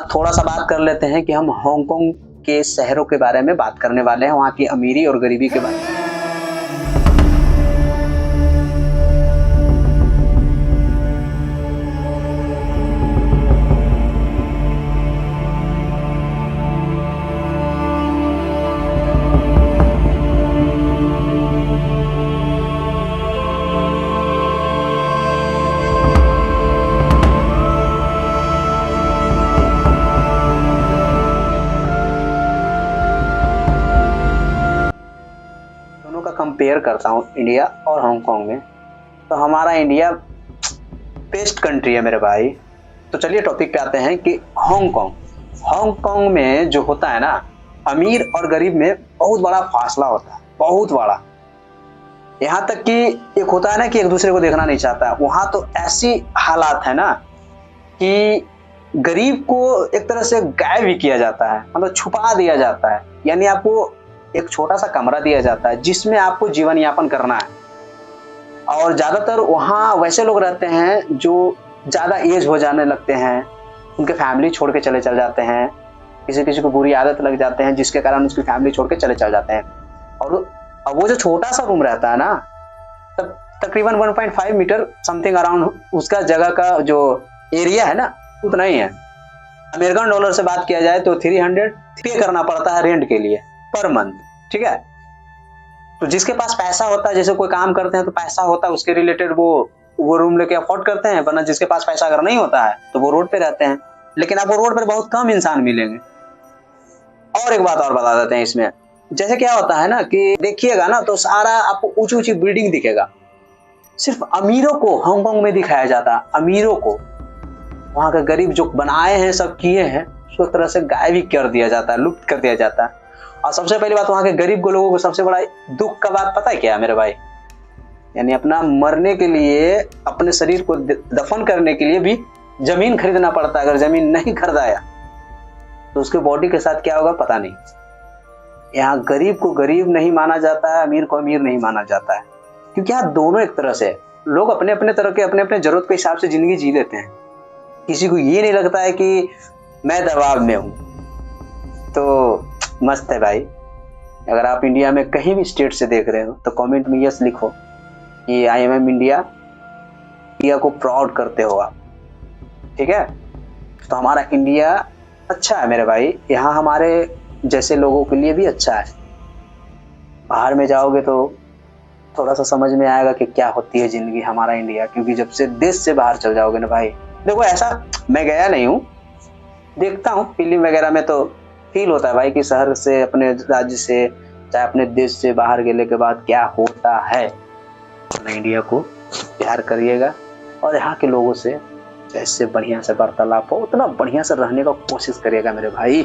थोड़ा सा बात कर लेते हैं कि हम हांगकांग के शहरों के बारे में बात करने वाले हैं, वहाँ की अमीरी और गरीबी के बारे में। दोनों का कंपेयर करता हूँ इंडिया और हांगकांग में, तो हमारा इंडिया बेस्ट कंट्री है मेरे भाई। तो चलिए टॉपिक पे आते हैं कि हांगकांग हांगकांग में जो होता है ना, अमीर और गरीब में बहुत बड़ा फासला होता है, बहुत बड़ा। यहाँ तक कि एक होता है ना कि एक दूसरे को देखना नहीं चाहता। वहां तो ऐसी हालात है ना कि गरीब को एक तरह से गायब ही किया जाता है, मतलब छुपा दिया जाता है। यानी आपको एक छोटा सा कमरा दिया जाता है जिसमें आपको जीवन यापन करना है। और ज्यादातर वहाँ वैसे लोग रहते हैं जो ज्यादा एज हो जाने लगते हैं, उनके फैमिली छोड़ के चले जाते हैं, किसी किसी को बुरी आदत लग जाते हैं जिसके कारण उसकी फैमिली छोड़ के चले जाते हैं। और वो जो छोटा सा रूम रहता है ना, तब तकरीबन 1.5 मीटर समथिंग अराउंड उसका जगह का जो एरिया है ना, उतना ही है। अमेरिकन डॉलर से बात किया जाए तो 300 पे करना पड़ता है रेंट के लिए पर मंथ, ठीक है। तो जिसके पास पैसा होता है, जैसे कोई काम करते हैं तो पैसा होता है उसके रिलेटेड वो रूम लेके अफोर्ड करते हैं, वरना जिसके पास पैसा अगर नहीं होता है तो वो रोड पे रहते हैं। लेकिन आपको रोड पर बहुत कम इंसान मिलेंगे। और एक बात और बता देते हैं इसमें, जैसे क्या होता है ना कि देखिएगा ना तो सारा आपको ऊंची ऊंची बिल्डिंग दिखेगा, सिर्फ अमीरों को हांगकांग में दिखाया जाता है। अमीरों को वहां के गरीब जो बनाए हैं, सब किए हैं, उसको तरह से गायब ही कर दिया जाता है, लुप्त कर दिया जाता है। और सबसे पहली बात, वहां के गरीब को लोगों को सबसे बड़ा दुख का बात पता है क्या है मेरे भाई? यानी अपना मरने के लिए, अपने शरीर को दफन करने के लिए भी जमीन खरीदना पड़ता है। अगर जमीन नहीं खरीदाया तो उसके बॉडी के साथ क्या होगा पता नहीं। यहाँ गरीब को गरीब नहीं माना जाता है, अमीर को अमीर नहीं माना जाता है, क्योंकि यहाँ दोनों एक तरह से लोग अपने अपने तरह के अपने अपने जरूरत के हिसाब से जिंदगी जी लेते हैं। किसी को ये नहीं लगता है कि मैं दबाव में हूं। तो मस्त है भाई। अगर आप इंडिया में कहीं भी स्टेट से देख रहे हो तो कमेंट में यस लिखो कि आई एम इंडिया, इंडिया को प्राउड करते हो आप, ठीक है। तो हमारा इंडिया अच्छा है मेरे भाई, यहाँ हमारे जैसे लोगों के लिए भी अच्छा है। बाहर में जाओगे तो थोड़ा सा समझ में आएगा कि क्या होती है जिंदगी हमारा इंडिया, क्योंकि जब से देश से बाहर चल जाओगे ना भाई, देखो ऐसा मैं गया नहीं हूँ, देखता हूँ फिल्म वगैरह में तो फील होता है भाई कि शहर से, अपने राज्य से, चाहे अपने देश से बाहर गेले के बाद क्या होता है। अपने इंडिया को प्यार करिएगा और यहाँ के लोगों से जैसे बढ़िया से वार्तालाप हो उतना बढ़िया से रहने का कोशिश करिएगा मेरे भाई।